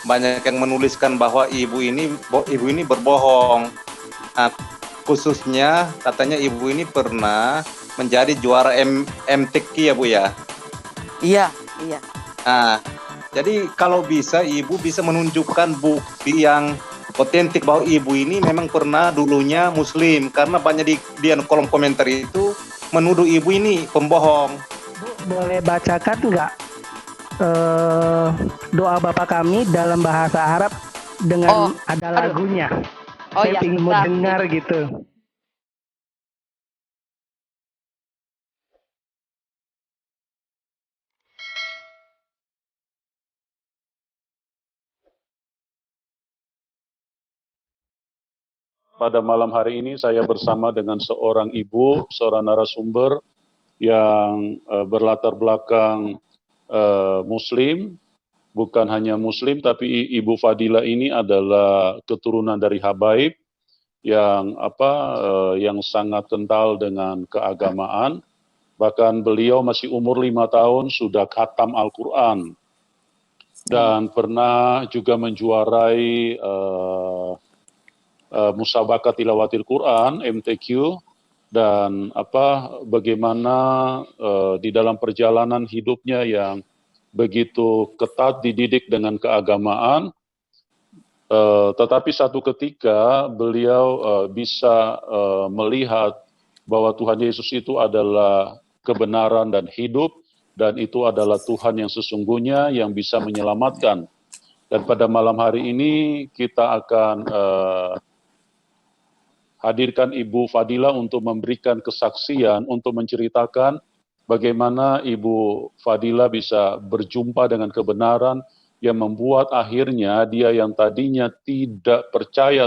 banyak yang menuliskan bahwa ibu ini berbohong. Nah, khususnya katanya ibu ini pernah menjadi juara MTQ ya Bu ya. Iya, iya. Nah, jadi kalau bisa ibu bisa menunjukkan bukti yang otentik bahwa ibu ini memang pernah dulunya muslim, karena banyak di kolom komentar itu menuduh ibu ini pembohong. Bu, boleh bacakan nggak doa Bapak kami dalam bahasa Arab dengan ada lagunya? Saya ingin mau dengar gitu. Pada malam hari ini saya bersama dengan seorang ibu, seorang narasumber yang berlatar belakang Muslim, bukan hanya Muslim, tapi Ibu Fadila ini adalah keturunan dari Habaib yang yang sangat kental dengan keagamaan. Bahkan beliau masih umur 5 tahun sudah khatam Al-Quran dan pernah juga menjuarai Musabakat Tilawatil Quran MTQ, dan bagaimana di dalam perjalanan hidupnya yang begitu ketat dididik dengan keagamaan, tetapi satu ketika beliau bisa melihat bahwa Tuhan Yesus itu adalah kebenaran dan hidup, dan itu adalah Tuhan yang sesungguhnya yang bisa menyelamatkan. Dan pada malam hari ini kita akan hadirkan Ibu Fadila untuk memberikan kesaksian, untuk menceritakan bagaimana Ibu Fadila bisa berjumpa dengan kebenaran yang membuat akhirnya dia yang tadinya tidak percaya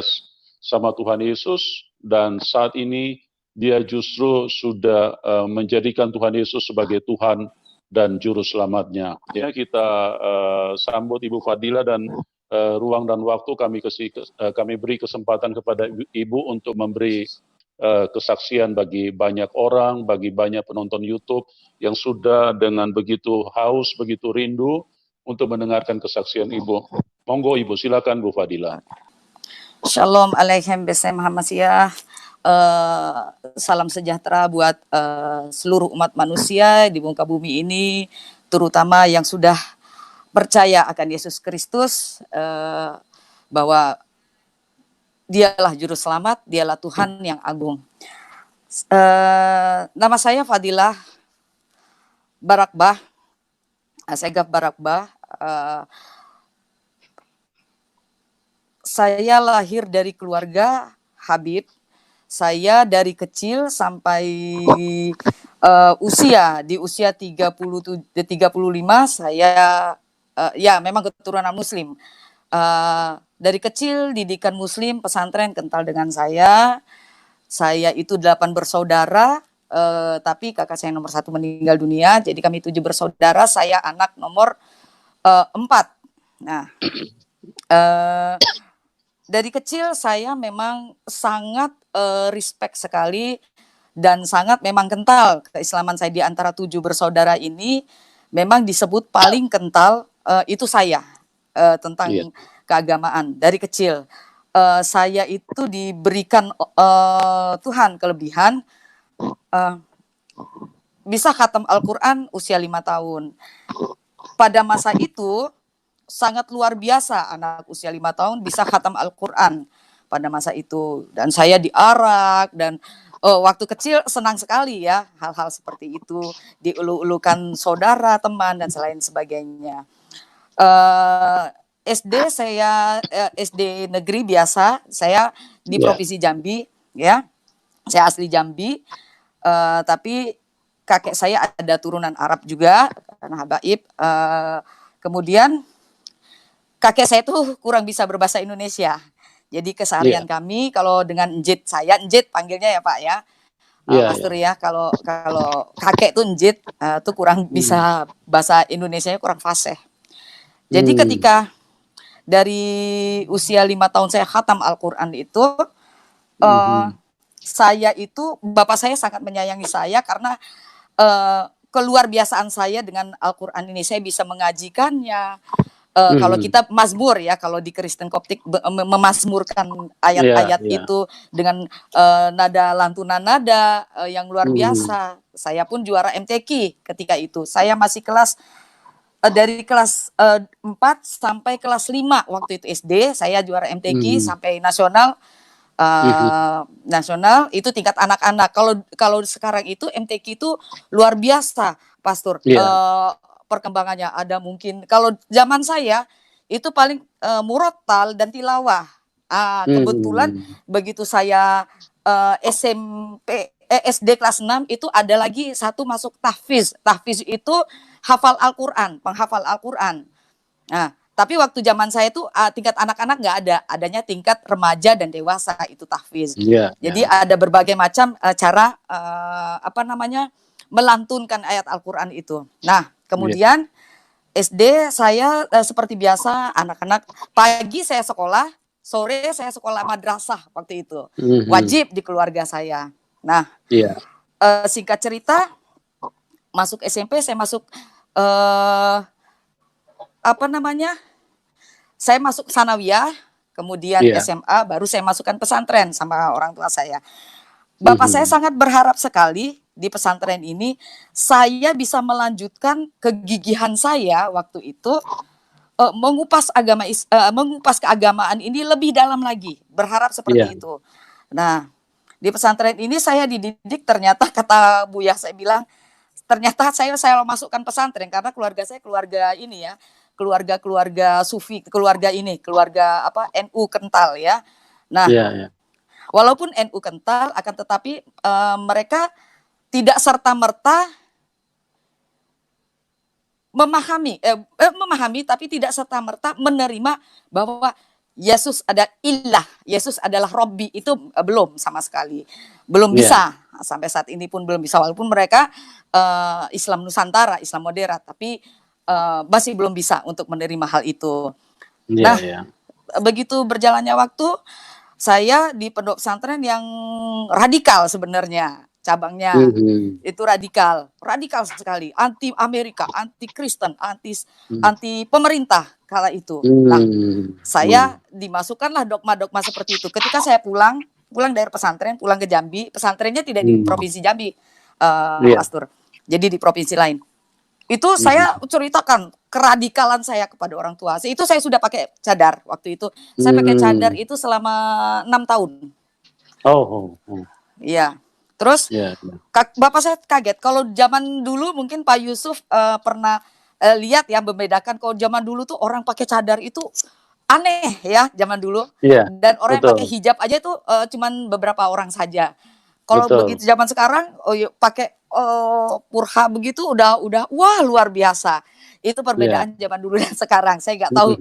sama Tuhan Yesus, dan saat ini dia justru sudah menjadikan Tuhan Yesus sebagai Tuhan dan Juru Selamatnya. Ya, kita sambut Ibu Fadila, dan ruang dan waktu kami beri kesempatan kepada Ibu untuk memberi kesaksian bagi banyak orang, bagi banyak penonton YouTube yang sudah dengan begitu haus, begitu rindu untuk mendengarkan kesaksian Ibu. Monggo Ibu, silakan Bu Fadila. Shalom Aleichem Besem Hamasiyah. Salam sejahtera buat seluruh umat manusia di muka bumi ini, terutama yang sudah percaya akan Yesus Kristus, bahwa dialah juru selamat, dialah Tuhan yang agung. Nama saya Fadilah Barakbah, Asegaf Barakbah. Saya lahir dari keluarga Habib. Saya dari kecil sampai di usia 35 saya ya memang keturunan Muslim. Dari kecil didikan Muslim, pesantren kental dengan saya. Saya itu 8 bersaudara, tapi kakak saya nomor 1 meninggal dunia. Jadi kami 7 bersaudara, saya anak nomor 4. Nah, dari kecil saya memang sangat respect sekali dan sangat memang kental keislaman saya. Di antara 7 bersaudara ini memang disebut paling kental itu saya tentang keagamaan. Dari kecil saya itu diberikan Tuhan kelebihan bisa khatam Al-Quran usia 5 tahun. Pada masa itu sangat luar biasa anak usia 5 tahun bisa khatam Al-Quran pada masa itu. Dan saya diarak, dan waktu kecil senang sekali ya hal-hal seperti itu, diulu-ulukan saudara, teman, dan selain sebagainya. SD negeri biasa, saya di Provinsi Jambi ya, saya asli Jambi, tapi kakek saya ada turunan Arab juga karena Habaib. Kemudian kakek saya tuh kurang bisa berbahasa Indonesia. Jadi keseharian kami kalau dengan njit, saya njit panggilnya ya Pak ya. Master ya, kalau kakek tuh njit tuh kurang bisa bahasa Indonesianya, kurang fasih. Jadi ketika dari usia 5 tahun saya khatam Al-Quran itu, saya itu, bapak saya sangat menyayangi saya karena keluar biasaan saya dengan Al-Quran ini. Saya bisa mengajikannya, Kalau kita mazmur ya, kalau di Kristen Koptik memazmurkan ayat-ayat itu dengan nada lantunan nada yang luar biasa. Saya pun juara MTQ ketika itu. Saya masih kelas dari kelas 4 sampai kelas 5 waktu itu SD. Saya juara MTQ sampai nasional. Nasional itu tingkat anak-anak. Kalau sekarang itu MTQ itu luar biasa, Pastor. Perkembangannya ada mungkin kalau zaman saya itu paling murotal dan tilawah. Kebetulan begitu saya SD kelas 6 itu ada lagi satu masuk tahfiz. Tahfiz itu hafal Al-Qur'an, penghafal Al-Qur'an. Nah, tapi waktu zaman saya itu tingkat anak-anak nggak ada, adanya tingkat remaja dan dewasa itu tahfiz. Jadi ada berbagai macam cara melantunkan ayat Al-Qur'an itu. Nah, kemudian SD saya seperti biasa anak-anak pagi saya sekolah, sore saya sekolah madrasah waktu itu. Wajib di keluarga saya. Nah, singkat cerita masuk SMP saya masuk saya masuk sanawiyah, kemudian SMA, baru saya masukkan pesantren sama orang tua saya. Bapak saya sangat berharap sekali di pesantren ini saya bisa melanjutkan kegigihan saya waktu itu mengupas keagamaan ini lebih dalam lagi, berharap seperti itu. Nah, di pesantren ini saya dididik, ternyata kata Buya saya bilang, ternyata saya masukkan pesantren karena keluarga saya keluarga ini ya, keluarga sufi, keluarga NU kental ya. Nah, walaupun NU kental akan tetapi mereka tidak serta-merta memahami tapi tidak serta-merta menerima bahwa Yesus ada ilah, Yesus adalah Robbi, itu belum sama sekali. Belum bisa, sampai saat ini pun belum bisa, walaupun mereka Islam Nusantara, Islam moderat, tapi masih belum bisa untuk menerima hal itu. Begitu berjalannya waktu, saya di pondok pesantren yang radikal sebenarnya. Cabangnya itu radikal sekali, anti Amerika, anti Kristen, anti pemerintah kala itu. Nah, saya dimasukkanlah dogma-dogma seperti itu. Ketika saya pulang dari pesantren, pulang ke Jambi, pesantrennya tidak di provinsi Jambi, Pastor. Jadi di provinsi lain. Itu saya ceritakan keradikalan saya kepada orang tua. Itu saya sudah pakai cadar waktu itu. Saya pakai cadar itu selama 6 tahun. Iya. Terus Bapak saya kaget. Kalau zaman dulu mungkin Pak Yusuf pernah lihat ya, membedakan kalau zaman dulu tuh orang pakai cadar itu aneh ya zaman dulu. Dan orang yang pakai hijab aja itu cuman beberapa orang saja. Kalau begitu zaman sekarang pakai purha begitu udah wah luar biasa. Itu perbedaan zaman dulu dan sekarang. Saya nggak tahu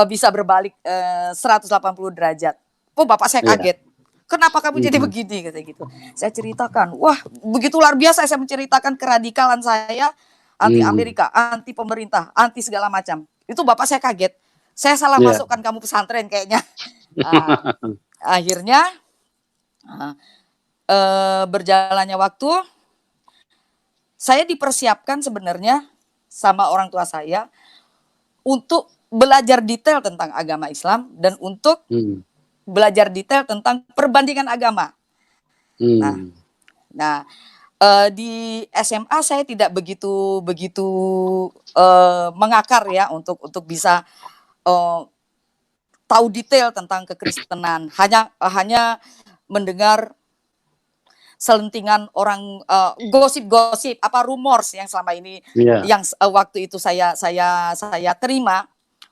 bisa berbalik 180 derajat. Bapak saya kaget. Kenapa kamu jadi begini, kata gitu. Saya ceritakan, wah begitu luar biasa saya menceritakan keradikalan saya, anti Amerika, anti pemerintah, anti segala macam. Itu Bapak saya kaget. Saya salah masukkan kamu pesantren kayaknya. Akhirnya berjalannya waktu, saya dipersiapkan sebenarnya sama orang tua saya untuk belajar detail tentang agama Islam dan untuk belajar detail tentang perbandingan agama. Nah, di SMA saya tidak begitu mengakar ya untuk bisa tahu detail tentang kekristenan. Hanya mendengar selentingan orang gosip-gosip, rumors yang selama ini yang waktu itu saya terima.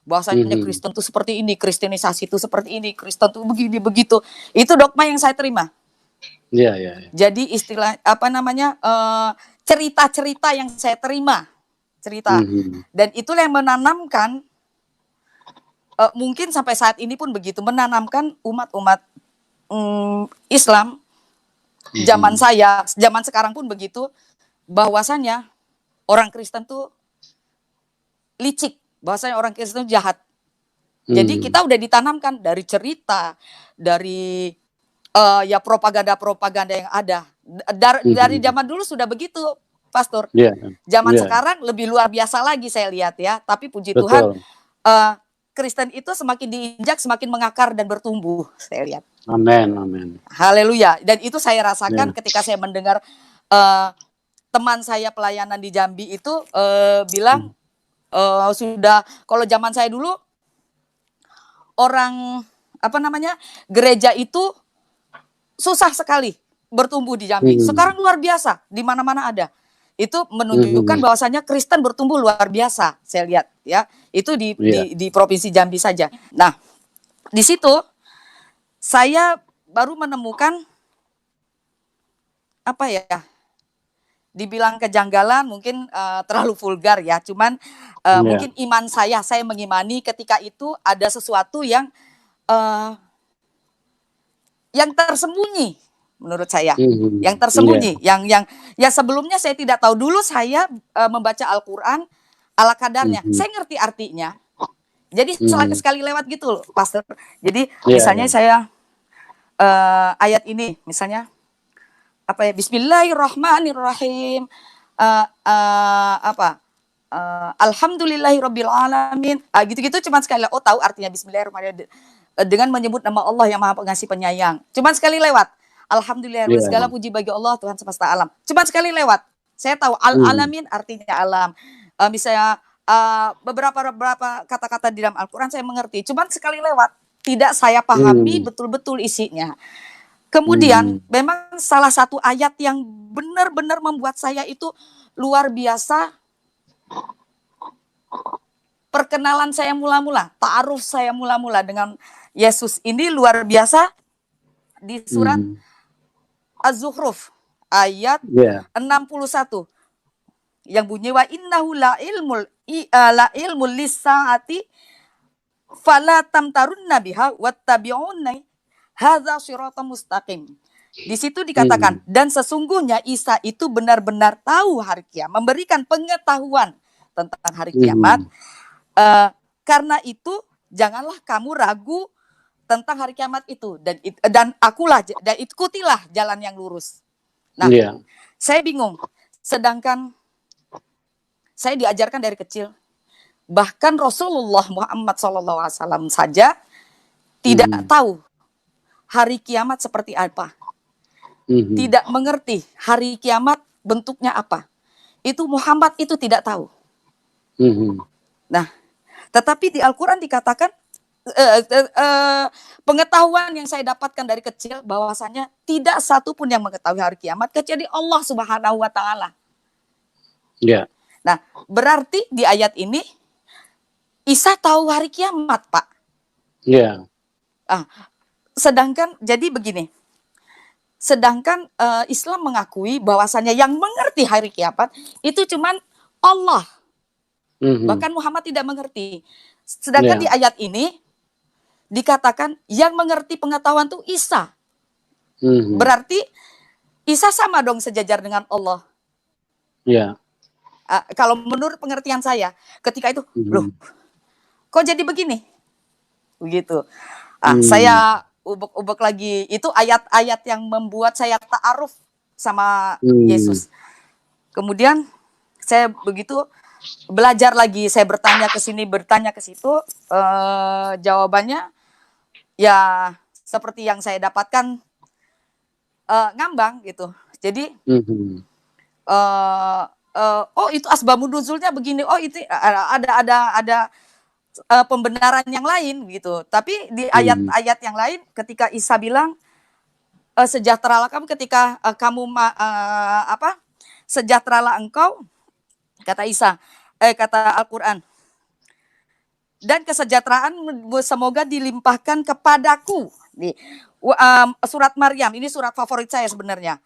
Bahwasanya Kristen itu seperti ini, Kristenisasi itu seperti ini, Kristen itu begini begitu. Itu dogma yang saya terima. Jadi istilah cerita-cerita yang saya terima, dan itulah yang menanamkan mungkin sampai saat ini pun begitu, menanamkan umat Islam zaman sekarang pun begitu, bahwasanya orang Kristen tuh licik. Bahwasanya orang Kristen itu jahat. Jadi kita udah ditanamkan dari cerita, dari propaganda yang ada. Dari zaman dulu sudah begitu, Pastor. Zaman sekarang lebih luar biasa lagi saya lihat ya. Tapi puji Tuhan, Kristen itu semakin diinjak, semakin mengakar dan bertumbuh, saya lihat. Amin, amin. Haleluya. Dan itu saya rasakan ketika saya mendengar teman saya pelayanan di Jambi itu bilang, sudah, kalau zaman saya dulu, orang, gereja itu susah sekali bertumbuh di Jambi. Sekarang luar biasa, di mana-mana ada. Itu menunjukkan bahwasanya Kristen bertumbuh luar biasa, saya lihat ya. Itu di Provinsi Jambi saja. Nah, di situ saya baru menemukan dibilang kejanggalan mungkin terlalu vulgar ya. Cuman mungkin iman saya mengimani ketika itu ada sesuatu yang tersembunyi. Menurut saya, yang tersembunyi, yang sebelumnya saya tidak tahu. Dulu saya membaca Al-Quran ala kadarnya, saya ngerti artinya. Jadi sekali lewat gitu loh, Pastor. Jadi misalnya saya ayat ini, misalnya Bismillahirrahmanirrahim, Alhamdulillahirabbil alamin, gitu-gitu. Cuman sekali lewat, tahu artinya Bismillahirrahmanirrahim dengan menyebut nama Allah yang Maha Pengasih Penyayang. Cuman sekali lewat. Alhamdulillah, segala puji bagi Allah Tuhan semesta alam. Cuma sekali lewat. Saya tahu al-alamin artinya alam. Misalnya beberapa kata-kata di dalam Al-Quran saya mengerti. Cuma sekali lewat. Tidak saya pahami betul-betul isinya. Kemudian memang salah satu ayat yang benar-benar membuat saya itu luar biasa. Perkenalan saya mula-mula, ta'aruf saya mula-mula dengan Yesus ini luar biasa di surat Az-Zukhruf ayat 61 yang bunyi wa innahu la ilmul lis-saati fala tamtarunna biha wattabi'unni hadza shiratal mustaqim. Di situ dikatakan dan sesungguhnya Isa itu benar-benar tahu hari kiamat, memberikan pengetahuan tentang hari kiamat. Karena itu janganlah kamu ragu tentang hari kiamat itu dan ikutilah jalan yang lurus. Nah, saya bingung. Sedangkan saya diajarkan dari kecil, bahkan Rasulullah Muhammad SAW saja tidak tahu hari kiamat seperti apa, tidak mengerti hari kiamat bentuknya apa. Itu Muhammad itu tidak tahu. Nah, tetapi di Al-Quran dikatakan pengetahuan yang saya dapatkan dari kecil bahwasanya tidak satu pun yang mengetahui hari kiamat kecuali Allah Subhanahu wa taala. Nah, berarti di ayat ini Isa tahu hari kiamat, Pak. Sedangkan jadi begini. Sedangkan Islam mengakui bahwasanya yang mengerti hari kiamat itu cuman Allah. Bahkan Muhammad tidak mengerti. Sedangkan di ayat ini dikatakan yang mengerti pengetahuan itu Isa. Berarti Isa sama dong sejajar dengan Allah. Kalau menurut pengertian saya, ketika itu, loh, kok jadi begini? Begitu. Saya ubek-ubek lagi. Itu ayat-ayat yang membuat saya ta'aruf sama Yesus. Kemudian saya begitu belajar lagi, saya bertanya ke sini, bertanya ke situ, jawabannya ya seperti yang saya dapatkan, ngambang gitu. Jadi oh itu asbabun nuzulnya begini, oh itu ada pembenaran yang lain gitu. Tapi di ayat-ayat yang lain ketika Isa bilang sejahteralah kamu ketika kamu sejahteralah engkau, kata Isa, kata Al-Quran, dan kesejahteraan semoga dilimpahkan kepadaku. Di surat Maryam, ini surat favorit saya sebenarnya.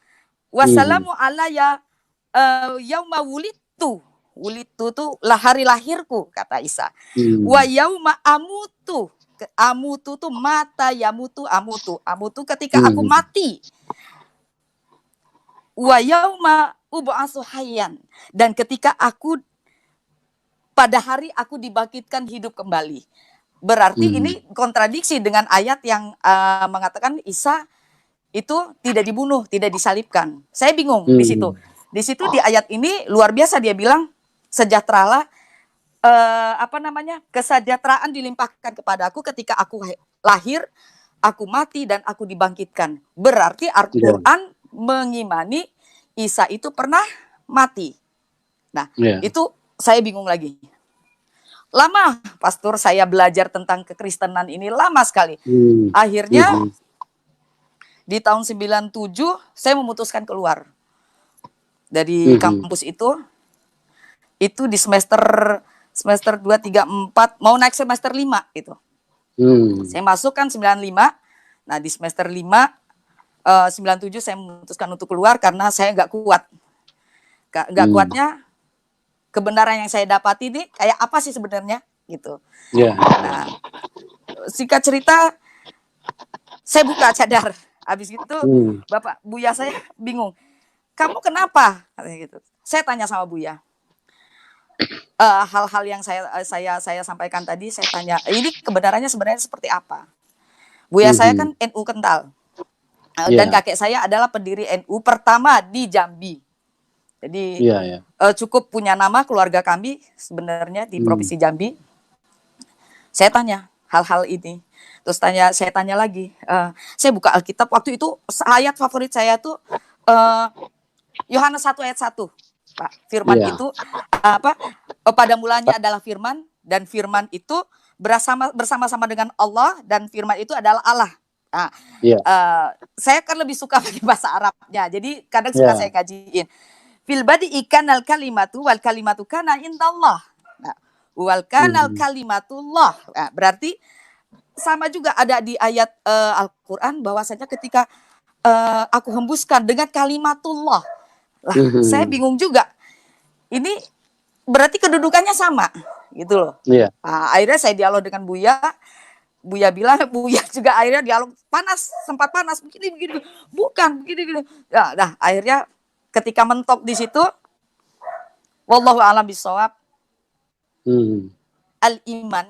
Wassalamu alayya yauma wulitu. Wulitu tuh hari lahirku, kata Isa. Wa yauma amutu. Amutu tuh mata, yamutu amutu. Amutu ketika aku mati. Wa yauma ub'atsu hayyan. Dan ketika aku pada hari aku dibangkitkan hidup kembali. Berarti ini kontradiksi dengan ayat yang mengatakan Isa itu tidak dibunuh, tidak disalibkan. Saya bingung di situ. Di situ di ayat ini luar biasa dia bilang sejahteralah kesejahteraan dilimpahkan kepadaku ketika aku lahir, aku mati dan aku dibangkitkan. Berarti Al-Quran mengimani Isa itu pernah mati. Nah, itu saya bingung lagi. Lama, pastor, saya belajar tentang kekristenan ini lama sekali. Akhirnya di tahun 97 saya memutuskan keluar dari kampus itu di semester 2, 3, 4 mau naik semester 5 itu. Saya masuk kan 95. Nah, di semester 5 97 saya memutuskan untuk keluar karena saya nggak kuat. Nggak kuatnya kebenaran yang saya dapati ini kayak apa sih sebenarnya gitu. Nah, singkat cerita saya buka cadar. Habis itu Bapak Buya saya bingung. Kamu kenapa? Gitu. Saya tanya sama Buya. Hal-hal yang saya sampaikan tadi saya tanya, ini kebenarannya sebenarnya seperti apa? Buya saya kan NU kental. Dan kakek saya adalah pendiri NU pertama di Jambi. Jadi cukup punya nama keluarga kami sebenarnya di Provinsi Jambi. Saya tanya hal-hal ini. Terus saya tanya lagi. Saya buka Alkitab. Waktu itu ayat favorit saya tuh Yohanes 1 ayat 1. Pak, firman itu pada mulanya adalah firman dan firman itu bersama-sama dengan Allah dan firman itu adalah Allah. Nah, saya kan lebih suka pakai bahasa Arabnya. Jadi kadang suka saya kajiin. Fil badi ikanal kalimatu wal kalimatu kana indallah. Nah, wal kanal kalimatullah. Nah, berarti sama juga ada di ayat Al-Qur'an bahwasanya ketika aku hembuskan dengan kalimatullah. Lah, saya bingung juga. Ini berarti kedudukannya sama, gitu loh. Nah, akhirnya saya dialog dengan Buya. Buya bilang, Buya juga akhirnya dialog sempat panas, begini. Bukan, begini. Nah, akhirnya ketika mentok di situ, wallahu a'lam bishawab. Al-iman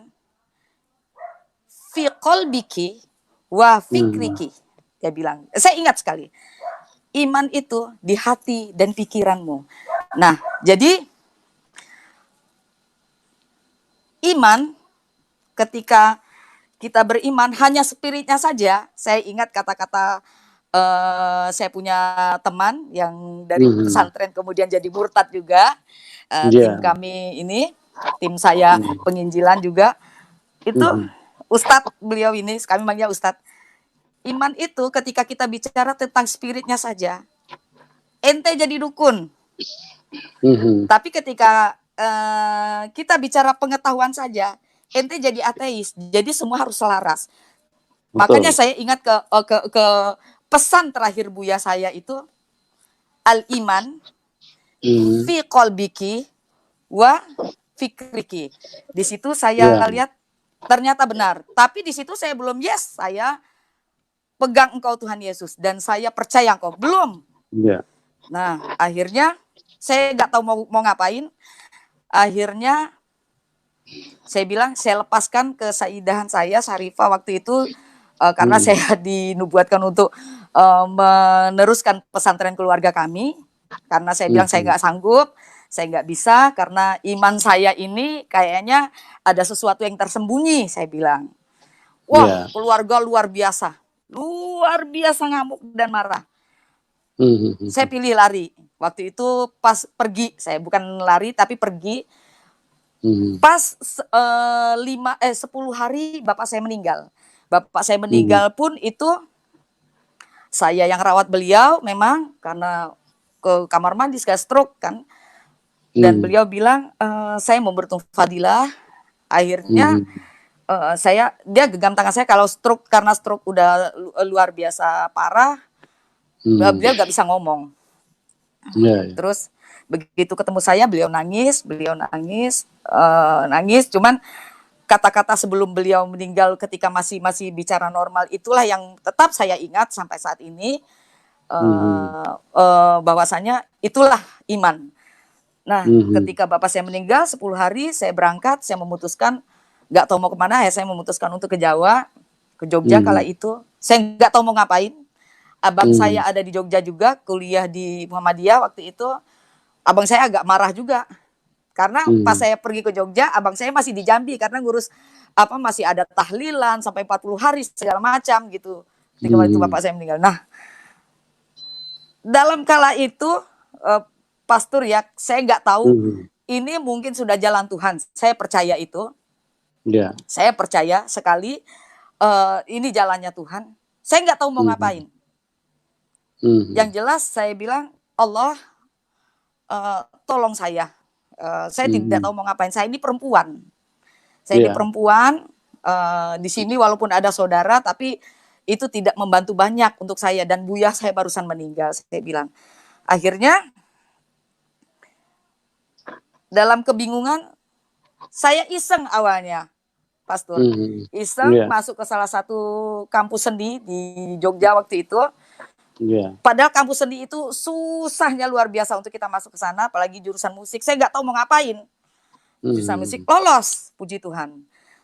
fi qalbiki wa fikriki. Dia bilang, saya ingat sekali. Iman itu di hati dan pikiranmu. Nah, jadi iman ketika kita beriman hanya spiritnya saja. Saya ingat kata-kata saya punya teman yang dari pesantren kemudian jadi murtad juga. Tim kami ini, tim saya penginjilan juga. Itu Ustadz, beliau ini, kami manggil Ustadz. Iman itu ketika kita bicara tentang spiritnya saja, ente jadi dukun. Tapi ketika kita bicara pengetahuan saja, ente jadi ateis. Jadi semua harus selaras. Makanya saya ingat ke pesan terakhir Buya saya itu al-iman fi qalbiki wa fikriki. Di situ saya lihat ternyata benar. Tapi di situ saya belum saya pegang engkau Tuhan Yesus dan saya percaya engkau. Belum. Nah, akhirnya saya nggak tahu mau ngapain. Akhirnya saya bilang saya lepaskan ke saidahan saya Syarifah waktu itu karena saya dinubuatkan untuk meneruskan pesantren keluarga kami karena saya bilang saya nggak sanggup, saya nggak bisa karena iman saya ini kayaknya ada sesuatu yang tersembunyi, saya bilang. Wah, keluarga luar biasa ngamuk dan marah. Saya pilih lari. Waktu itu pas pergi, saya bukan lari tapi pergi. Pas 10 hari bapak saya meninggal. Bapak saya meninggal pun itu saya yang rawat beliau memang karena ke kamar mandi sekali stroke kan. Dan beliau bilang saya mau bertemu Fadilah. Akhirnya dia genggam tangan saya kalau stroke karena stroke udah luar biasa parah. Beliau nggak bisa ngomong. Terus begitu ketemu saya beliau nangis, cuman kata-kata sebelum beliau meninggal ketika masih bicara normal itulah yang tetap saya ingat sampai saat ini bahwasanya itulah iman. Nah, ketika bapak saya meninggal 10 hari saya berangkat, saya memutuskan nggak tahu mau kemana saya memutuskan untuk ke Jawa, ke Jogja kala itu. Saya nggak tahu mau ngapain. Abang saya ada di Jogja juga, kuliah di Muhammadiyah waktu itu. Abang saya agak marah juga. Karena pas saya pergi ke Jogja, abang saya masih di Jambi karena ngurus masih ada tahlilan sampai 40 hari segala macam gitu. Ketika waktu itu bapak saya meninggal. Nah, dalam kala itu pastor ya, saya nggak tahu ini mungkin sudah jalan Tuhan. Saya percaya itu. Saya percaya sekali ini jalannya Tuhan. Saya nggak tahu mau ngapain. Yang jelas saya bilang, Allah tolong saya. Saya tidak tahu mau ngapain. Saya ini perempuan. Saya ini perempuan. Di sini walaupun ada saudara, tapi itu tidak membantu banyak untuk saya. Dan Buya saya barusan meninggal. Saya bilang. Akhirnya dalam kebingungan, saya iseng awalnya, Pastor. Iseng masuk ke salah satu kampus seni di Jogja waktu itu. Padahal kampus seni itu susahnya luar biasa untuk kita masuk ke sana, apalagi jurusan musik. Saya nggak tahu mau ngapain. Jurusan musik lolos, puji Tuhan.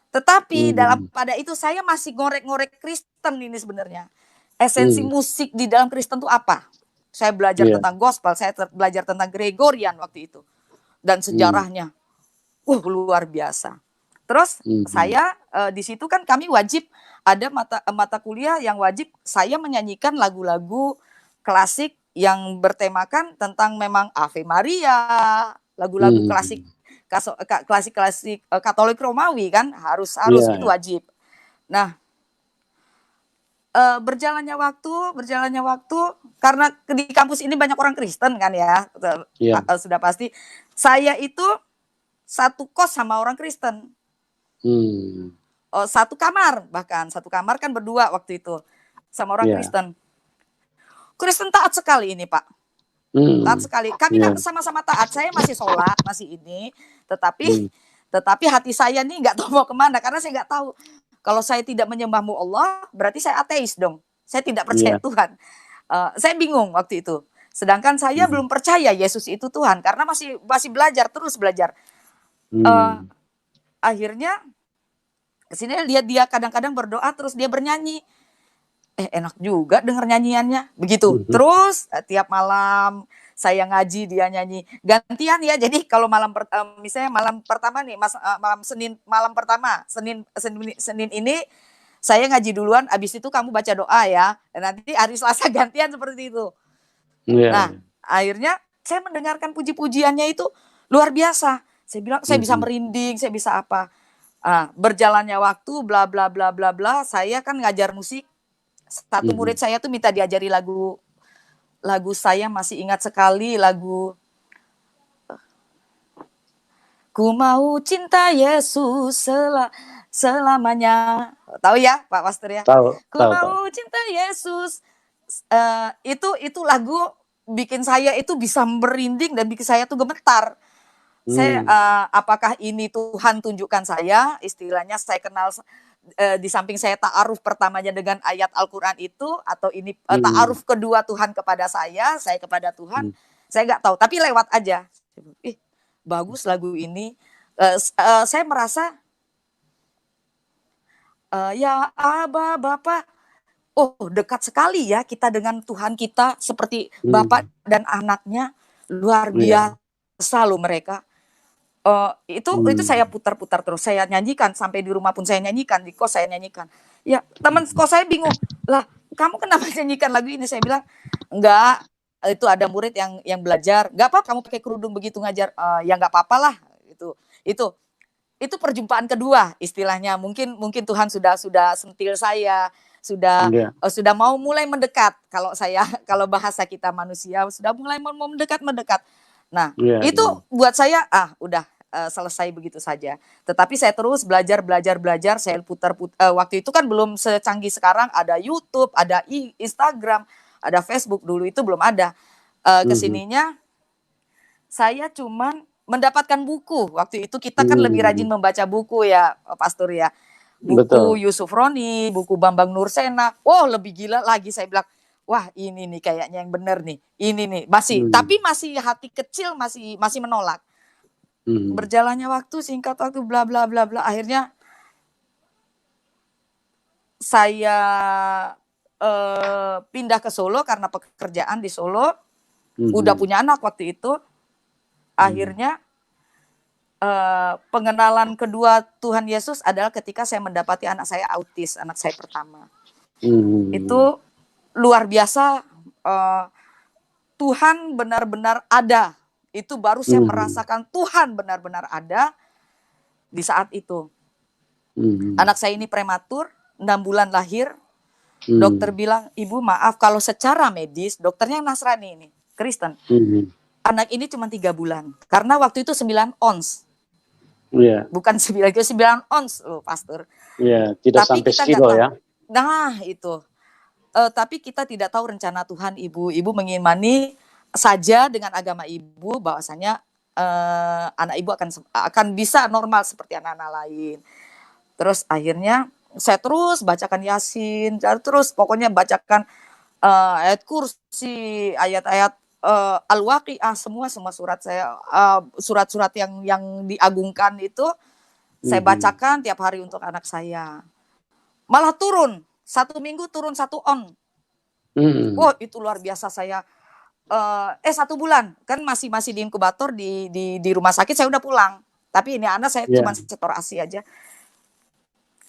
Tetapi pada itu saya masih ngorek-ngorek Kristen ini sebenarnya. Esensi musik di dalam Kristen itu apa? Saya belajar tentang gospel, saya belajar tentang Gregorian waktu itu. Dan sejarahnya. Luar biasa. Terus saya di situ kan kami wajib ada mata kuliah yang wajib saya menyanyikan lagu-lagu klasik yang bertemakan tentang memang Ave Maria, lagu-lagu klasik Katolik Romawi kan harus itu wajib. Nah, berjalannya waktu karena di kampus ini banyak orang Kristen kan ya, sudah pasti. Saya itu satu kos sama orang Kristen. Satu kamar kan berdua waktu itu sama orang Kristen. Kristen taat sekali ini Pak, taat sekali. Kami kan sama-sama taat. Saya masih sholat, masih ini, tetapi hati saya nih nggak tahu mau kemana karena saya nggak tahu. Kalau saya tidak menyembahmu Allah, berarti saya ateis dong. Saya tidak percaya Tuhan. Saya bingung waktu itu. Sedangkan saya belum percaya Yesus itu Tuhan karena masih terus belajar. Akhirnya kesini lihat dia kadang-kadang berdoa terus dia bernyanyi. Enak juga denger nyanyiannya. Begitu. Terus tiap malam saya ngaji dia nyanyi. Gantian ya. Jadi kalau misalnya malam pertama nih, malam pertama Senin ini saya ngaji duluan, abis itu kamu baca doa ya. Dan nanti hari Selasa gantian seperti itu. Nah, akhirnya saya mendengarkan puji-pujiannya itu luar biasa. Saya bilang saya bisa merinding, saya bisa apa. Berjalannya waktu bla bla bla bla bla, saya kan ngajar musik. Satu murid saya tuh minta diajari lagu saya masih ingat sekali lagu Ku mau cinta Yesus selamanya. Tahu ya Pak Pastor ya? Tahu. Mau cinta Yesus. Itu lagu bikin saya itu bisa merinding dan bikin saya tuh gemetar. Saya apakah ini Tuhan tunjukkan saya, istilahnya saya kenal di samping saya ta'aruf pertamanya dengan ayat Al-Quran itu, atau ini ta'aruf kedua Tuhan kepada saya kepada Tuhan, saya nggak tahu, tapi lewat aja. Bagus lagu ini. Saya merasa ya Aba Bapak, dekat sekali ya kita dengan Tuhan kita, seperti Bapak dan anaknya, luar biasa loh mereka. Itu saya putar-putar terus, saya nyanyikan sampai di rumah pun saya nyanyikan, di kos saya nyanyikan. Ya teman kos saya bingung, lah kamu kenapa nyanyikan lagu ini? Saya bilang enggak, itu ada murid yang belajar. Enggak apa, kamu pakai kerudung begitu ngajar. Ya enggak apa-apa lah. Itu perjumpaan kedua istilahnya. Mungkin Tuhan sudah sentil saya, sudah mau mulai mendekat. Kalau bahasa kita manusia sudah mulai mau mendekat. Nah, itu buat saya udah selesai begitu saja. Tetapi saya terus belajar. Saya putar. Waktu itu kan belum secanggih sekarang, ada YouTube, ada Instagram, ada Facebook, dulu itu belum ada. Kesininya saya cuman mendapatkan buku. Waktu itu kita kan lebih rajin membaca buku ya, Pastor ya. Buku Yusuf Roni, buku Bambang Nursena. Lebih gila lagi, saya bilang, wah ini nih kayaknya yang benar nih. Ini nih tapi masih hati kecil masih menolak. Berjalannya waktu, singkat waktu, bla bla bla bla, akhirnya saya pindah ke Solo karena pekerjaan di Solo. Udah punya anak waktu itu. Akhirnya pengenalan kedua Tuhan Yesus adalah ketika saya mendapati anak saya autis, anak saya pertama. Itu luar biasa. Tuhan benar-benar ada. Itu baru saya merasakan Tuhan benar-benar ada di saat itu. Anak saya ini prematur, 6 bulan lahir. Dokter bilang, ibu maaf kalau secara medis, dokternya Nasrani ini, Kristen. Anak ini cuma 3 bulan. Karena waktu itu 9 ons. Bukan 9 ons loh, Pastor. Tidak tapi sampai sekilo ya. Nah itu. Tapi kita tidak tahu rencana Tuhan, Ibu. Ibu mengimani saja dengan agama Ibu bahwasanya anak Ibu akan bisa normal seperti anak-anak lain. Terus akhirnya saya terus bacakan Yasin, terus pokoknya bacakan ayat kursi, ayat-ayat Al-Waqiah, semua surat saya, surat-surat yang diagungkan itu saya bacakan tiap hari untuk anak saya. Malah turun. 1 minggu turun 1 on. Wow, itu luar biasa saya. 1 bulan kan masih di inkubator di rumah sakit, saya udah pulang. Tapi ini anak saya cuma setor ASI aja.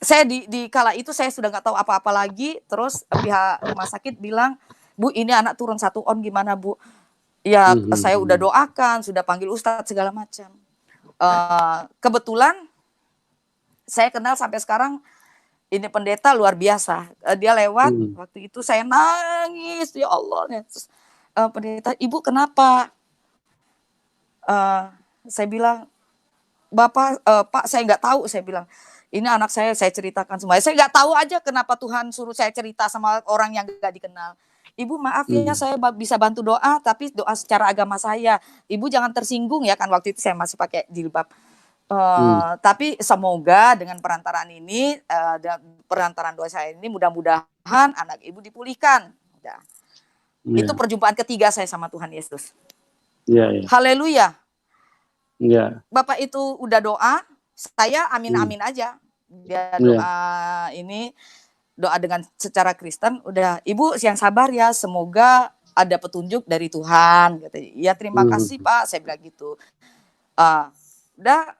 Saya di kala itu saya sudah nggak tahu apa-apa lagi. Terus pihak rumah sakit bilang, Bu ini anak turun 1 on gimana Bu? Ya saya udah doakan, sudah panggil ustadz segala macam. Kebetulan saya kenal sampai sekarang. Ini pendeta luar biasa. Dia lewat, waktu itu saya nangis, ya Allah. Terus, pendeta, ibu kenapa? Saya bilang, Bapak, Pak, saya nggak tahu. Saya bilang, ini anak saya ceritakan semuanya. Saya nggak tahu aja kenapa Tuhan suruh saya cerita sama orang yang nggak dikenal. Ibu maaf ya, saya bisa bantu doa, tapi doa secara agama saya. Ibu jangan tersinggung ya, kan waktu itu saya masih pakai jilbab. Tapi semoga dengan perantaraan ini, perantaraan doa saya ini, mudah-mudahan anak ibu dipulihkan. Itu perjumpaan ketiga saya sama Tuhan Yesus. Haleluya. Bapak itu udah doa, saya amin-amin aja. Dia doa ini, doa dengan secara Kristen, udah ibu yang sabar ya, semoga ada petunjuk dari Tuhan. Ya terima kasih Pak, saya bilang gitu. Udah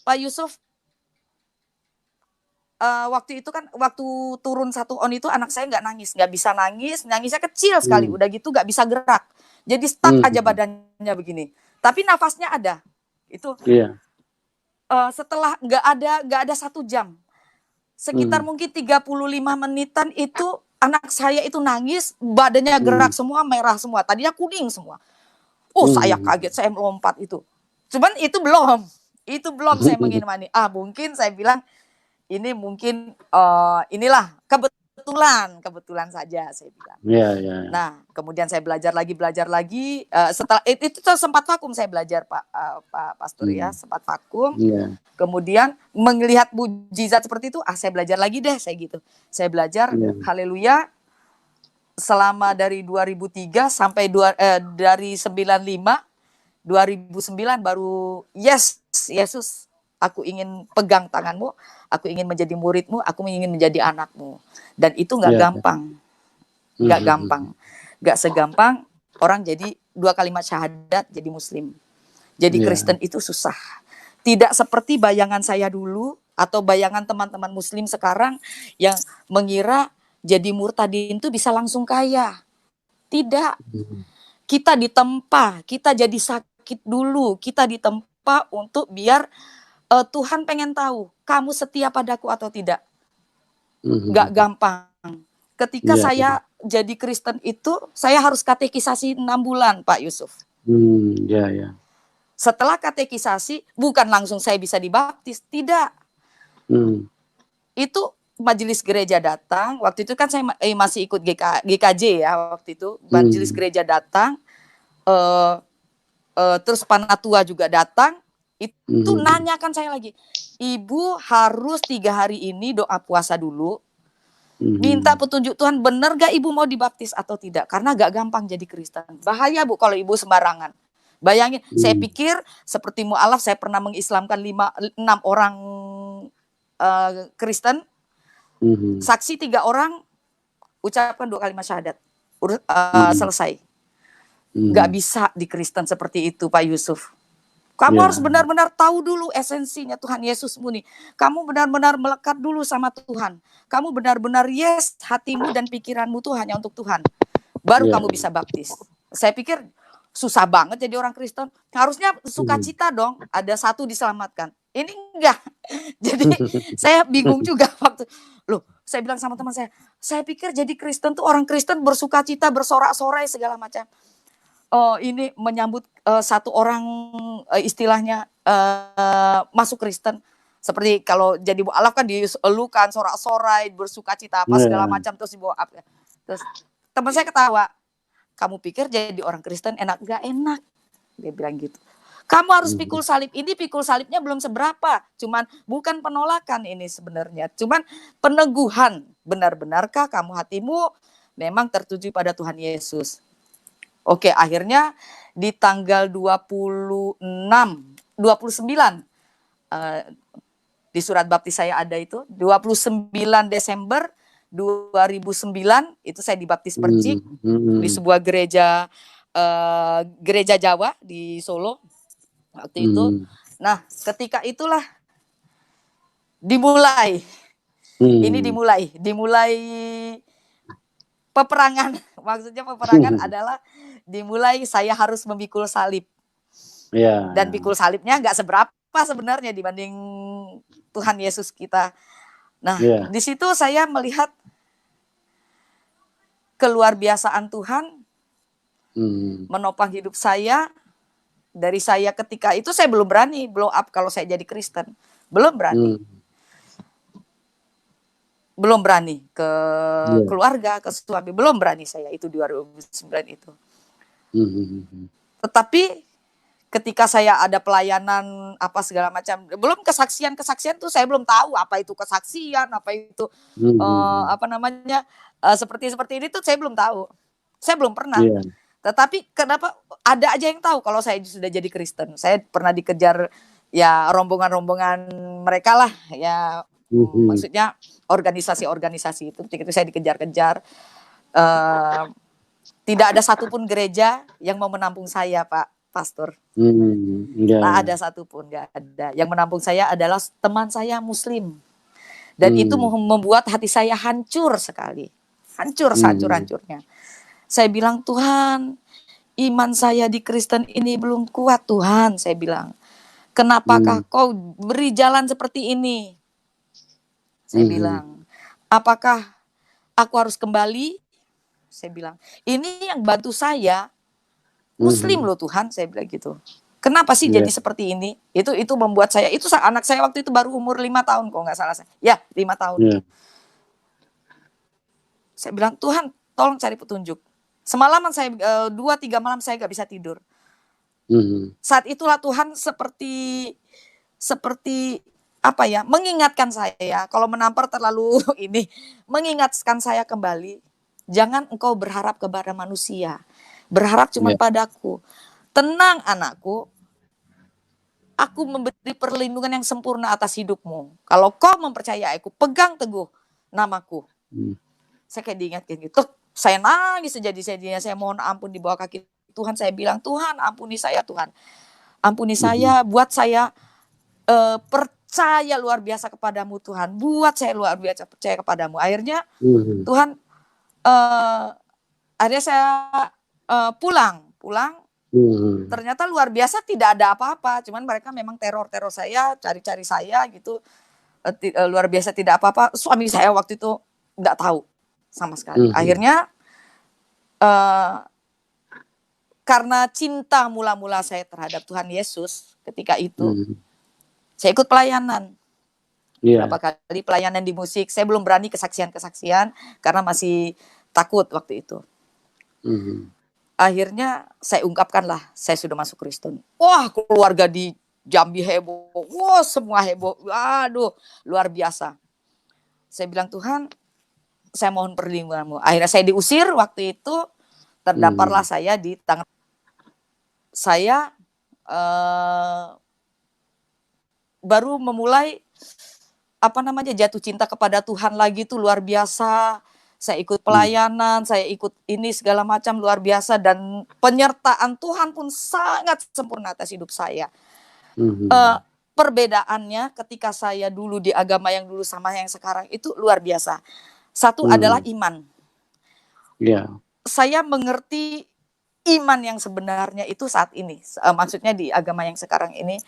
Pak Yusuf, waktu itu kan, waktu turun 1 on itu anak saya nggak bisa nangis, nangisnya kecil sekali, udah gitu nggak bisa gerak, jadi stuck aja badannya begini, tapi nafasnya ada. Itu setelah nggak ada 1 jam, sekitar mungkin 35 menitan itu anak saya itu nangis, badannya gerak semua, merah semua, tadinya kuning semua. Saya kaget, saya melompat itu, cuman itu belum saya mengimani. Mungkin saya bilang ini mungkin inilah kebetulan saja, saya bilang. Nah, kemudian saya belajar lagi. Setelah itu sempat vakum saya belajar Pak Pastor ya, sempat vakum. Kemudian melihat mujizat seperti itu, saya belajar lagi deh, saya gitu. Saya belajar, haleluya. Selama dari 2003 sampai dari 95, 2009 baru Yesus, aku ingin pegang tanganmu, aku ingin menjadi muridmu, aku ingin menjadi anakmu. Dan itu nggak gampang, nggak segampang orang jadi 2 kalimat syahadat jadi Muslim. Jadi Kristen itu susah. Tidak seperti bayangan saya dulu atau bayangan teman-teman Muslim sekarang yang mengira jadi murtadin itu bisa langsung kaya. Tidak. Kita ditempa, kita jadi sakit dulu, kita ditempa untuk biar Tuhan pengen tahu kamu setia padaku atau tidak. Gak gampang. Ketika saya jadi Kristen itu, saya harus katekisasi 6 bulan Pak Yusuf. Setelah katekisasi, bukan langsung saya bisa dibaptis, tidak. Itu majelis gereja datang, waktu itu kan saya masih ikut GKJ ya, waktu itu majelis gereja datang, terus Panatua juga datang, itu nanyakan saya lagi, ibu harus 3 hari ini doa puasa dulu, minta petunjuk Tuhan, benar gak ibu mau dibaptis atau tidak, karena gak gampang jadi Kristen, bahaya Bu kalau ibu sembarangan. Bayangin, saya pikir seperti mu'alaf, saya pernah mengislamkan 6 orang Kristen, saksi 3 orang, ucapkan 2 kalimat syahadat, selesai. Gak bisa di Kristen seperti itu Pak Yusuf. Kamu harus benar-benar tahu dulu esensinya Tuhan Yesus murni. Kamu benar-benar melekat dulu sama Tuhan. Kamu benar-benar hatimu dan pikiranmu tuh hanya untuk Tuhan. Baru kamu bisa baptis. Saya pikir susah banget jadi orang Kristen. Harusnya sukacita dong. Ada satu diselamatkan. Ini enggak. Jadi saya bingung juga waktu. Loh, saya bilang sama teman saya pikir jadi Kristen tuh orang Kristen bersukacita, bersorak-sorai segala macam. Ini menyambut satu orang istilahnya masuk Kristen. Seperti kalau jadi mualaf kan dielukan, sorak-sorai, bersukacita apa segala macam, terus dibawa apa. Terus teman saya ketawa. Kamu pikir jadi orang Kristen enak? Enggak enak. Dia bilang gitu. Kamu harus pikul salib. Ini pikul salibnya belum seberapa. Cuman bukan penolakan ini sebenarnya. Cuman peneguhan. Benar-benarkah kamu hatimu memang tertuju pada Tuhan Yesus? Oke, akhirnya di tanggal 29 di surat baptis saya ada itu, 29 Desember 2009 itu saya dibaptis percik di sebuah gereja Jawa di Solo waktu itu. Nah, ketika itulah dimulai. Ini dimulai peperangan. Maksudnya peperangan adalah dimulai saya harus memikul salib. Dan pikul salibnya nggak seberapa sebenarnya dibanding Tuhan Yesus kita. Nah, di situ saya melihat keluar biasaan Tuhan menopang hidup saya. Dari saya ketika itu saya belum berani blow up kalau saya jadi Kristen. Belum berani. Belum berani ke keluarga, ke suami. Belum berani saya itu 2009 itu. Tetapi ketika saya ada pelayanan apa segala macam, belum kesaksian tuh saya belum tahu apa itu kesaksian, apa itu seperti ini tuh saya belum tahu. Saya belum pernah. Tetapi kenapa ada aja yang tahu kalau saya sudah jadi Kristen. Saya pernah dikejar ya rombongan-rombongan mereka lah ya. Maksudnya organisasi-organisasi itu ketika itu saya dikejar-kejar. Tidak ada satupun gereja yang mau menampung saya, Pak Pastor. Tak ada satupun, nggak ada. Yang menampung saya adalah teman saya Muslim. Dan itu membuat hati saya hancur sekali. Hancur sehancur-hancurnya. Saya bilang, Tuhan, iman saya di Kristen ini belum kuat, Tuhan. Saya bilang, kenapakah kau beri jalan seperti ini? Saya bilang, apakah aku harus kembali? Saya bilang, ini yang bantu saya Muslim loh Tuhan, saya bilang gitu. Kenapa sih jadi seperti ini? Itu membuat saya, itu anak saya waktu itu baru umur 5 tahun kok nggak salah saya. Ya, 5 tahun. Saya bilang, Tuhan tolong cari petunjuk. Semalaman saya 2-3 malam saya nggak bisa tidur. Saat itulah Tuhan seperti apa ya, mengingatkan saya, kalau menampar terlalu ini, mengingatkan saya kembali, jangan engkau berharap kepada manusia, berharap cuma padaku. Tenang anakku, aku memberi perlindungan yang sempurna atas hidupmu. Kalau kau mempercayai aku, pegang teguh namaku. Saya kayak diingatkan gitu, saya nangis sejadi-jadinya, saya mohon ampun di bawah kaki Tuhan, saya bilang, Tuhan ampuni saya Tuhan, ampuni saya, buat saya percaya luar biasa kepadamu Tuhan, buat saya luar biasa percaya kepadamu. Akhirnya Tuhan, akhirnya saya pulang, ternyata luar biasa tidak ada apa-apa, cuman mereka memang teror saya, cari-cari saya gitu, luar biasa tidak apa-apa. Suami saya waktu itu nggak tahu sama sekali. Akhirnya karena cinta mula-mula saya terhadap Tuhan Yesus ketika itu, saya ikut pelayanan. Berapa kali pelayanan di musik. Saya belum berani kesaksian karena masih takut waktu itu. Akhirnya saya ungkapkanlah, saya sudah masuk Kristen. Wah, keluarga di Jambi heboh. Wah, semua heboh. Aduh, luar biasa. Saya bilang, Tuhan, saya mohon perlindunganmu. Akhirnya saya diusir waktu itu. Terdamparlah saya di tangan. Saya baru memulai jatuh cinta kepada Tuhan lagi tuh luar biasa. Saya ikut pelayanan, saya ikut ini segala macam luar biasa, dan penyertaan Tuhan pun sangat sempurna atas hidup saya. Perbedaannya ketika saya dulu di agama yang dulu sama yang sekarang itu luar biasa. Satu adalah iman. Saya mengerti iman yang sebenarnya itu saat ini. Maksudnya di agama yang sekarang ini,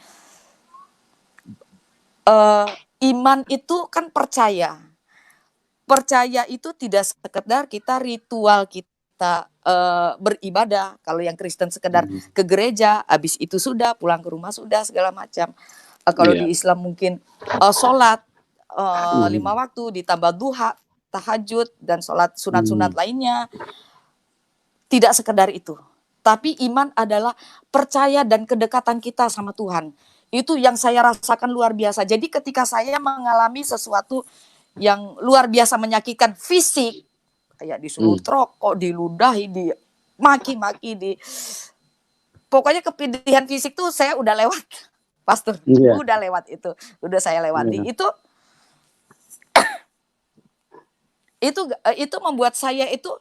iman itu kan percaya. Percaya itu tidak sekedar kita ritual kita beribadah. Kalau yang Kristen sekedar ke gereja, habis itu sudah pulang ke rumah sudah segala macam. Kalau di Islam mungkin sholat 5 waktu ditambah duha, tahajud dan sholat sunat-sunat lainnya. Tidak sekedar itu. Tapi iman adalah percaya dan kedekatan kita sama Tuhan. Itu yang saya rasakan luar biasa. Jadi ketika saya mengalami sesuatu yang luar biasa menyakitkan fisik, kayak disuruh rokok, diludahi, dimaki-maki, pokoknya kepedihan fisik tuh saya udah lewat, Pastor. Udah lewat itu, udah saya lewati. Itu membuat saya itu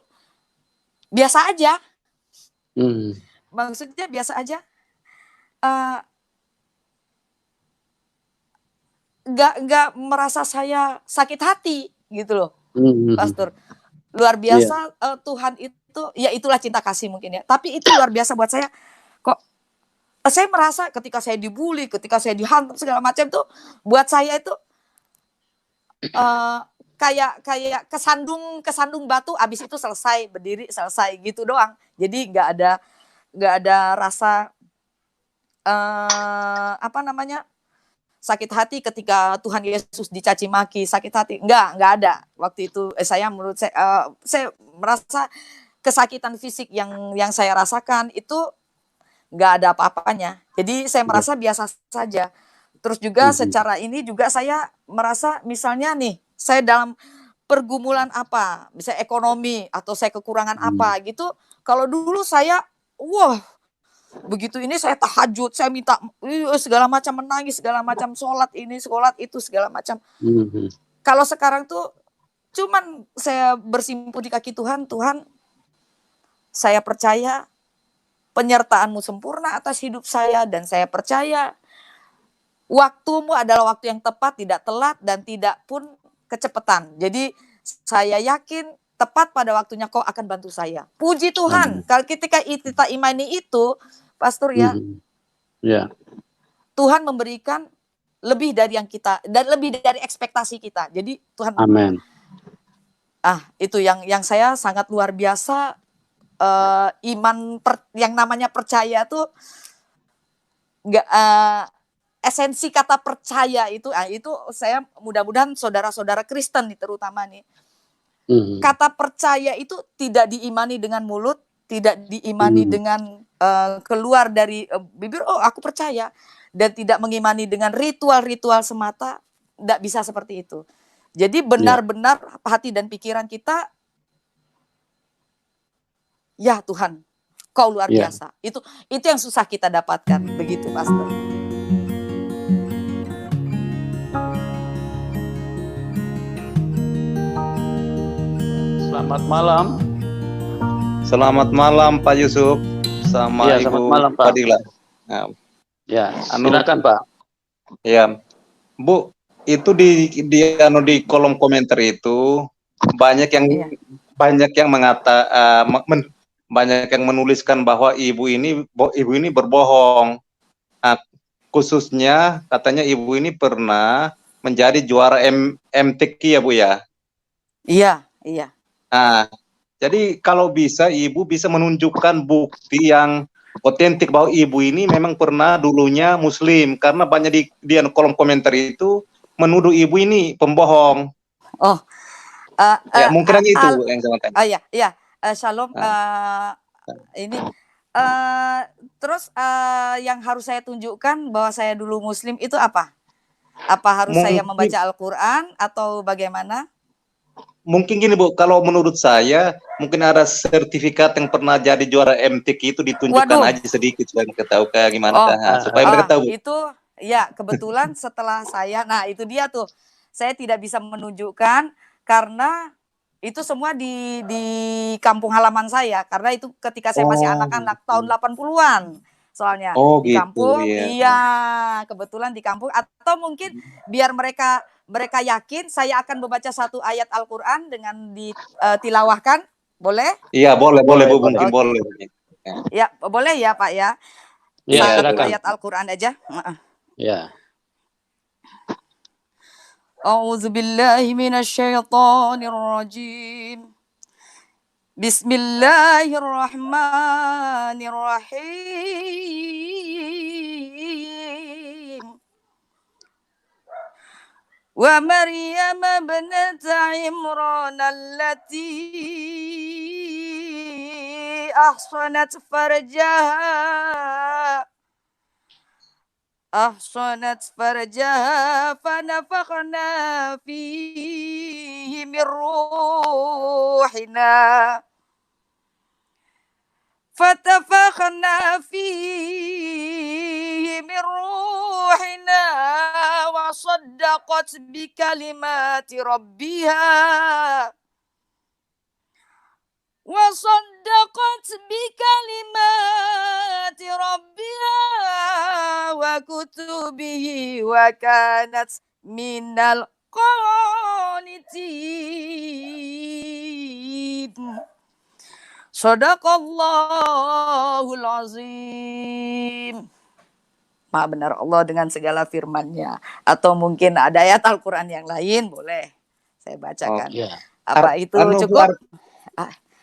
biasa aja. Maksudnya biasa aja. Nggak merasa saya sakit hati gitu loh, Pastor. Luar biasa. Tuhan itu, ya itulah cinta kasih mungkin ya. Tapi itu luar biasa buat saya. Kok saya merasa ketika saya dibully, ketika saya dihantam segala macam tuh, buat saya itu kayak kesandung batu, abis itu selesai, berdiri selesai gitu doang. Jadi nggak ada rasa sakit hati ketika Tuhan Yesus dicaci maki, sakit hati nggak ada waktu itu. Menurut saya merasa kesakitan fisik yang saya rasakan itu nggak ada apa-apanya. Jadi saya merasa biasa saja. Terus juga secara ini juga saya merasa misalnya nih, saya dalam pergumulan apa, misalnya ekonomi atau saya kekurangan apa gitu. Kalau dulu saya, begitu ini saya tahajud, saya minta segala macam, menangis segala macam, sholat ini, sholat itu segala macam. Kalau sekarang tuh cuman saya bersimpu di kaki Tuhan, Tuhan, saya percaya penyertaan-Mu sempurna atas hidup saya, dan saya percaya waktu-Mu adalah waktu yang tepat, tidak telat dan tidak pun kecepatan. Jadi saya yakin tepat pada waktunya Kau akan bantu saya. Puji Tuhan. Kalau ketika kita imani itu, Pastor ya, Tuhan memberikan lebih dari yang kita, dan lebih dari ekspektasi kita. Jadi Tuhan, itu yang saya sangat luar biasa. Iman yang namanya percaya tuh nggak, esensi kata percaya itu saya mudah-mudahan saudara-saudara Kristen nih terutama nih, kata percaya itu tidak diimani dengan mulut, tidak diimani dengan keluar dari bibir, aku percaya, dan tidak mengimani dengan ritual-ritual semata, tidak bisa seperti itu. Jadi benar-benar hati dan pikiran kita, ya Tuhan, Kau luar biasa. Itu yang susah kita dapatkan, begitu Pastor. Selamat malam. Selamat malam Pak Yusuf sama Ibu selamat malam, Pak. Fadila. Silakan Pak. Ya, Bu, itu di kolom komentar itu banyak yang banyak yang menuliskan bahwa ibu ini berbohong. Khususnya katanya ibu ini pernah menjadi juara MTQ ya Bu ya. Iya. Jadi kalau bisa ibu bisa menunjukkan bukti yang otentik bahwa ibu ini memang pernah dulunya Muslim, karena banyak di kolom komentar itu menuduh ibu ini pembohong. Mungkin hanya itu yang saya tanya. Shalom. Ini terus yang harus saya tunjukkan bahwa saya dulu Muslim itu apa? Apa harus saya membaca Al-Quran atau bagaimana? Mungkin gini Bu, kalau menurut saya mungkin ada sertifikat yang pernah jadi juara MTQ itu ditunjukkan aja sedikit supaya mereka tahu kayak gimana supaya mereka tahu. Itu ya kebetulan setelah saya, itu dia tuh, saya tidak bisa menunjukkan karena itu semua di kampung halaman saya, karena itu ketika saya masih anak-anak tahun 80-an. soalnya Oh di gitu, kampung. iya. Iya, kebetulan di kampung. Atau mungkin biar mereka yakin, saya akan membaca satu ayat Al-Quran dengan ditilawahkan, boleh? Iya, boleh Bu, Boleh. mungkin Oke. boleh. Ya, boleh ya Pak ya. Ya, Iya, Satu silakan. ayat Al-Quran aja. Ya. A'udzubillahi minasyaitonirrajim. Bismillahirrahmanirrahim. Wa Maryam ibnata Imran allati ahsanat farjaha fanafakhna fihi min ruhina فتفخنا فيه من روحنا وصدقت بكلمات ربها وكتبه وكانت من القانتين. Shadaqallahul azim. Maha benar Allah dengan segala firman-Nya. Atau mungkin ada ayat Al-Quran yang lain, boleh saya bacakan. Ya. Apa itu cukup?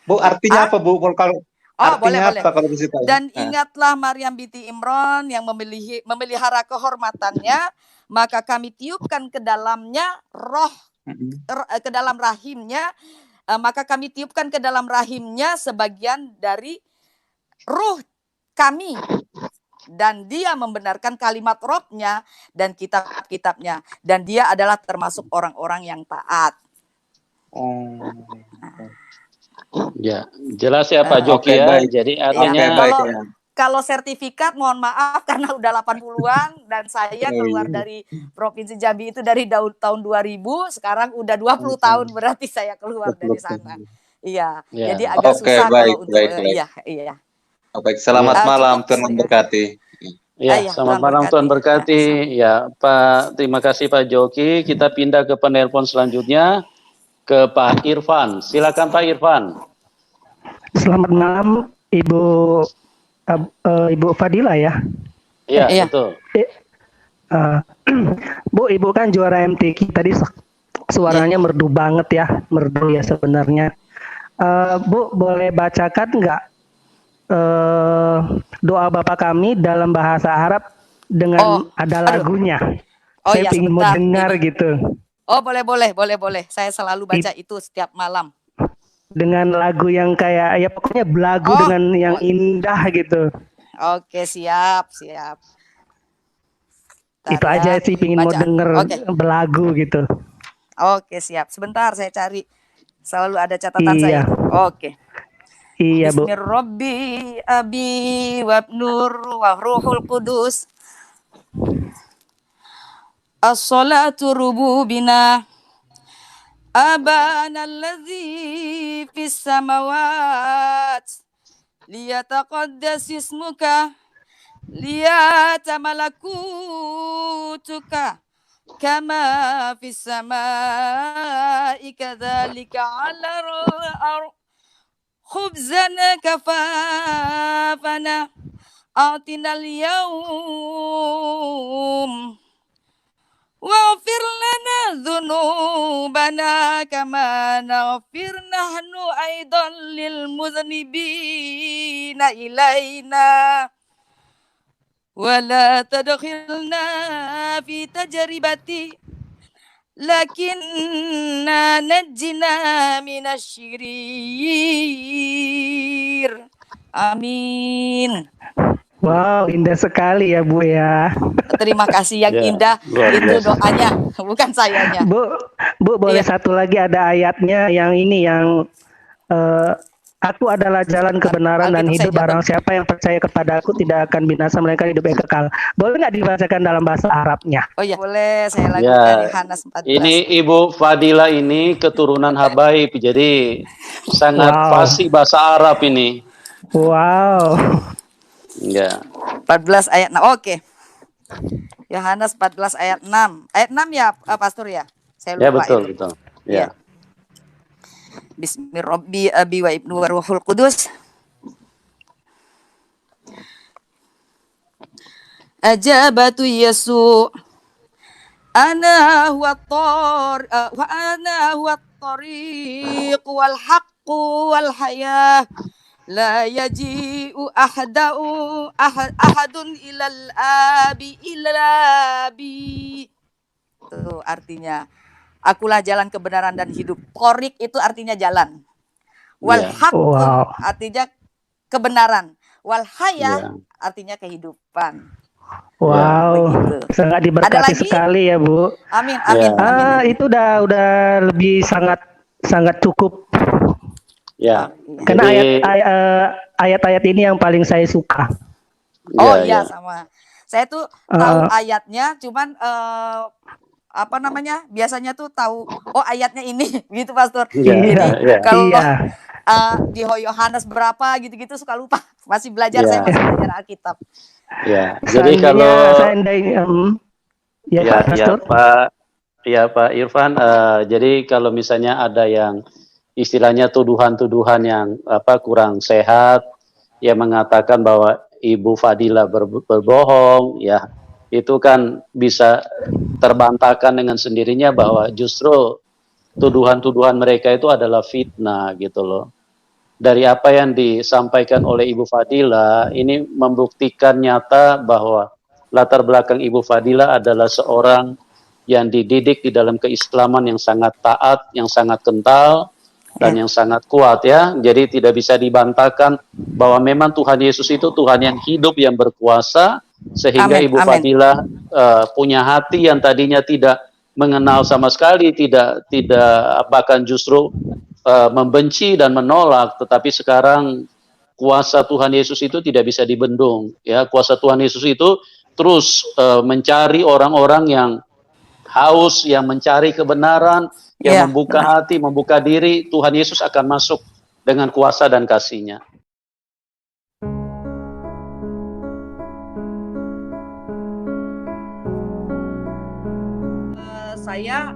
Bu, artinya apa Bu? Kalau artinya boleh. apa kalau bisa tahu? Dan ingatlah Maryam binti Imran yang memelihara kehormatannya, maka kami tiupkan ke dalamnya ke dalam rahimnya. Maka kami tiupkan ke dalam rahimnya sebagian dari ruh kami. Dan dia membenarkan kalimat Rabb-nya dan kitab-kitabnya. Dan dia adalah termasuk orang-orang yang taat. Ya, jelas ya Pak Joki ya. Baik. Jadi artinya kalau sertifikat mohon maaf karena udah 80-an dan saya keluar dari Provinsi Jambi itu dari tahun 2000, sekarang udah 20 tahun berarti saya keluar dari sana. Iya, jadi agak susah kalau untuk iya. Baik, selamat malam, Tuhan memberkati. Ya, selamat malam, Tuhan berkati. Ya, Pak, terima kasih Pak Joki. Kita pindah ke penelpon selanjutnya ke Pak Irfan. Silakan Pak Irfan. Selamat malam Ibu Fadila ya. Iya, betul. Bu, Ibu kan juara MTQ tadi suaranya merdu banget ya, merdu ya sebenarnya. Bu, boleh bacakan nggak doa Bapak kami dalam bahasa Arab dengan ada lagunya? Saya ingin mau dengar gitu. Oh, boleh. Saya selalu baca itu setiap malam. Dengan lagu yang kayak ya pokoknya belagu dengan yang indah gitu. Oke, siap. Itu aja sih, pingin mau denger belagu gitu. Oke, siap. Sebentar saya cari. Selalu ada catatan saya. Oke. Iya, Bu. Bismillahirrabbi abi wabnur wa ruhul qudus. As-salatu rububina abana alladhi fis samawat liyataqaddas ismuka liyatamalakutuka kama fis samai kadzalika 'alal khubzana kafafana atinal yawm waghfir lana dhunubana kama naghfir nahnu aidan lil mudhnibina ilaina wala tadkhilna fi tajribati lakinna najjina minasyirir. Amin. Wow, indah sekali ya Bu ya. Terima kasih yang indah itu doanya, bukan sayanya. Bu boleh satu lagi, ada ayatnya yang ini yang aku adalah jalan kebenaran dan hidup, barang siapa yang percaya kepada aku tidak akan binasa, mereka hidup yang kekal. Boleh nggak dibacakan dalam bahasa Arabnya? Oh iya, boleh, saya lakukan Yohanes 14. Ini Ibu Fadila ini keturunan Habaib, jadi sangat fasih bahasa Arab ini. Wow. Ya. 14 ayat 6. Oke. Yohanes 14 ayat 6. Ayat 6 ya, Pastor ya? Saya Ya, lupa betul, itu. betul. Ya. Ya. Bismillahirrahmanirrahim abi wa ibnu wa ruhul qudus. Ajabatu Yesu ana huwa wa ana huwa tariq wal haqqu wal hayah la yaji'u ahadun ilal abi illa bi. Itu artinya akulah jalan kebenaran dan hidup. Torik itu artinya jalan. Wal Ya. haqqu Wow. artinya kebenaran. Wal hayah Ya. artinya kehidupan. Wow, Begitu. sangat Ada diberkati lagi? sekali ya Bu. Amin, Ya. amin, amin. Itu udah lebih sangat cukup. Ya. iya. Karena Jadi, ayat-ayat ini yang paling saya suka. Oh ya, iya, ya. sama. Saya tuh tahu Eh, ayatnya, cuman apa namanya? Biasanya tuh tahu oh ayatnya ini gitu, Pastor. Iya, Jadi iya. kalau Iya. di Yohanes berapa gitu-gitu suka lupa. Masih belajar, Iya. saya masih belajar Alkitab. Ya. Jadi kalau Ya, ya, Pak Pastor. Pak Irfan, jadi kalau misalnya ada yang istilahnya tuduhan-tuduhan yang kurang sehat, yang mengatakan bahwa Ibu Fadila berbohong, ya itu kan bisa terbantahkan dengan sendirinya bahwa justru tuduhan-tuduhan mereka itu adalah fitnah gitu loh. Dari apa yang disampaikan oleh Ibu Fadila, ini membuktikan nyata bahwa latar belakang Ibu Fadila adalah seorang yang dididik di dalam keislaman yang sangat taat, yang sangat kental, dan yang sangat kuat ya. Jadi tidak bisa dibantahkan bahwa memang Tuhan Yesus itu Tuhan yang hidup, yang berkuasa, sehingga Amin, Ibu amin. Fadila punya hati yang tadinya tidak mengenal sama sekali, tidak bahkan justru membenci dan menolak, tetapi sekarang kuasa Tuhan Yesus itu tidak bisa dibendung ya. Kuasa Tuhan Yesus itu terus mencari orang-orang yang haus, yang mencari kebenaran, yang Iya, membuka hati, membuka diri. Tuhan Yesus akan masuk dengan kuasa dan kasih-Nya. Saya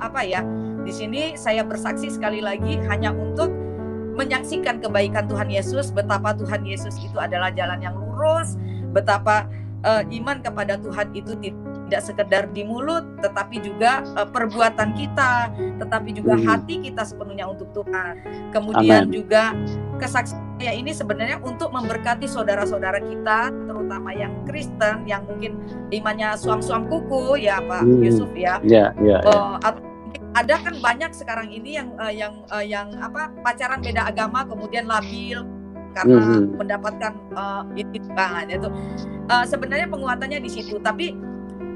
apa ya? Di sini saya bersaksi sekali lagi hanya untuk menyaksikan kebaikan Tuhan Yesus, betapa Tuhan Yesus itu adalah jalan yang lurus, betapa iman kepada Tuhan itu tidak sekedar di mulut, tetapi juga perbuatan kita, tetapi juga hati kita sepenuhnya untuk Tuhan. Kemudian Amen. juga kesaksian saya ini sebenarnya untuk memberkati saudara-saudara kita, terutama yang Kristen, yang mungkin imannya suam-suam kuku, ya Pak Yusuf ya. Ya, ya, ya. Ada kan banyak sekarang ini yang apa pacaran beda agama kemudian labil karena mendapatkan itu itu sebenarnya penguatannya di situ. Tapi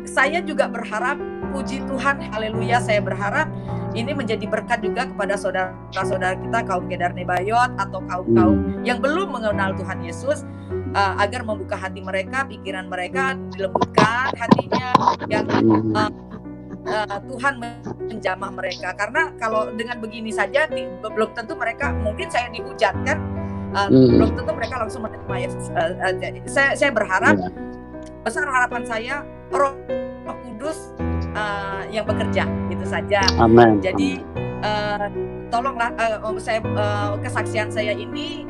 saya juga berharap, puji Tuhan, haleluya, saya berharap ini menjadi berkat juga kepada saudara-saudara kita kaum Kedar Nebayot atau kaum-kaum yang belum mengenal Tuhan Yesus, agar membuka hati mereka, pikiran mereka dilembutkan hatinya, yang Tuhan menjamah mereka. Karena kalau dengan begini saja belum tentu mereka, mungkin saya dihujat kan, belum tentu mereka langsung menerima Yesus. Saya berharap, besar harapan saya, Roh Kudus yang bekerja, itu saja. Amen. Jadi tolonglah kesaksian saya ini,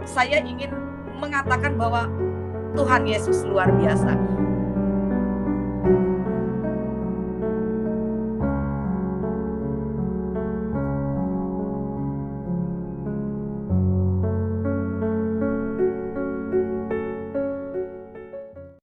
saya ingin mengatakan bahwa Tuhan Yesus luar biasa.